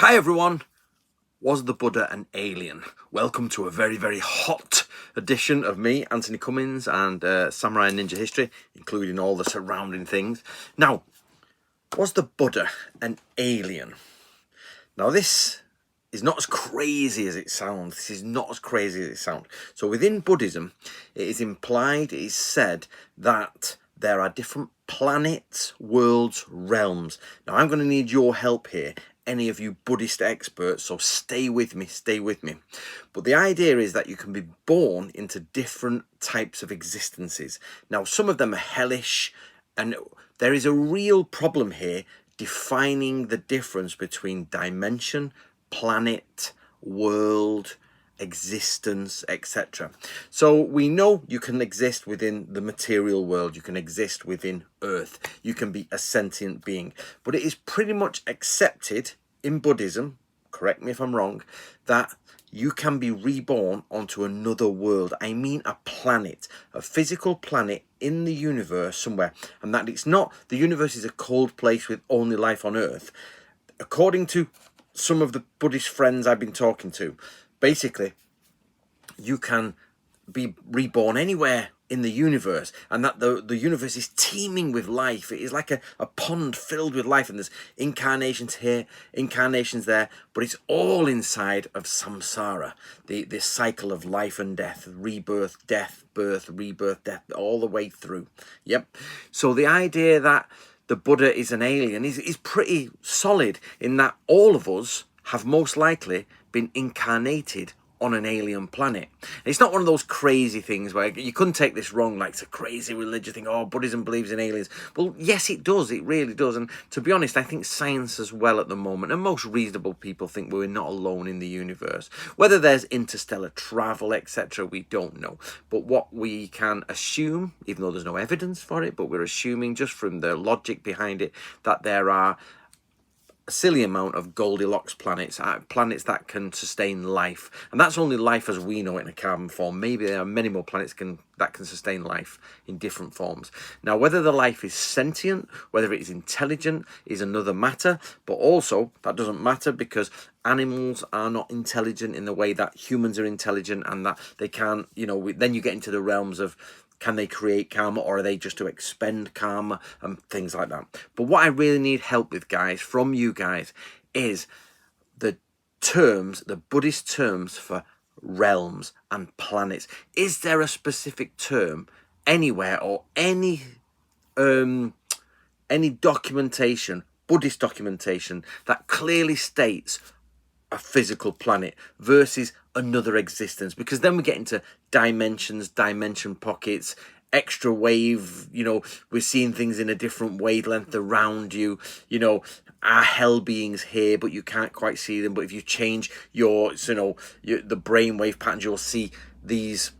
Hi everyone, was the Buddha an alien? Welcome to a very, very hot edition of me, Anthony Cummins, and Samurai Ninja History, including all the surrounding things. Now, was the Buddha an alien? Now this is not as crazy as it sounds. This is not as crazy as it sounds. So within Buddhism, it is implied, it is said that there are different planets, worlds, realms. Now I'm going to need your help here, any of you Buddhist experts, so stay with me. But the idea is that you can be born into different types of existences. Now some of them are hellish, and there is a real problem here defining the difference between dimension, planet, world, existence, etc. So we know you can exist within the material world, you can exist within Earth, you can be a sentient being, but it is pretty much accepted in Buddhism, correct me if I'm wrong, that you can be reborn onto another world. I mean a planet, a physical planet in the universe somewhere, and that it's not, the universe is a cold place with only life on Earth. According to some of the Buddhist friends I've been talking to, basically you can be reborn anywhere in the universe, and that the universe is teeming with life. It is like a pond filled with life, and there's incarnations here, incarnations there, but it's all inside of samsara, this cycle of life and death, rebirth, death, birth, rebirth, death, all the way through. Yep. So the idea that the Buddha is an alien is pretty solid, in that all of us have most likely been incarnated on an alien planet. And it's not one of those crazy things where you couldn't take this wrong, like it's a crazy religious thing, oh, Buddhism believes in aliens. Well, yes, it does, it really does. And to be honest, I think science as well at the moment, and most reasonable people, think we're not alone in the universe. Whether there's interstellar travel, etc., we don't know. But what we can assume, even though there's no evidence for it, but we're assuming just from the logic behind it, that there are a silly amount of Goldilocks planets, planets that can sustain life, and that's only life as we know it in a carbon form. Maybe there are many more planets that can sustain life in different forms. Now, whether the life is sentient, whether it is intelligent, is another matter, but also that doesn't matter because animals are not intelligent in the way that humans are intelligent, and that they can't, then you get into the realms of, can they create karma, or are they just to expend karma and things like that? But what I really need help with, guys, from you guys, is the terms, the Buddhist terms for realms and planets. Is there a specific term anywhere, or any documentation, Buddhist documentation, that clearly states a physical planet versus another existence? Because then we get into dimensions, dimension pockets, extra wave, we're seeing things in a different wavelength around you, are hell beings here, but you can't quite see them. But if you change the brainwave patterns, you'll see these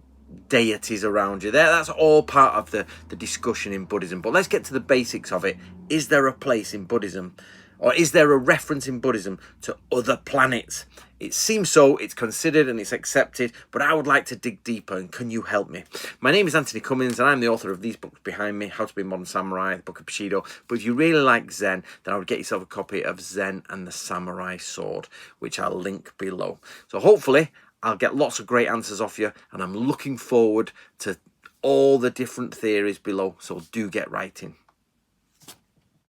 deities around you there. That's all part of the discussion in Buddhism. But let's get to the basics of it. Is there a place in Buddhism, or is there a reference in Buddhism to other planets? It seems so, it's considered and it's accepted, but I would like to dig deeper, and can you help me? My name is Anthony Cummins, and I'm the author of these books behind me, How to Be a Modern Samurai, the Book of Bushido. But if you really like Zen, then I would get yourself a copy of Zen and the Samurai Sword, which I'll link below. So hopefully I'll get lots of great answers off you, and I'm looking forward to all the different theories below, so do get writing.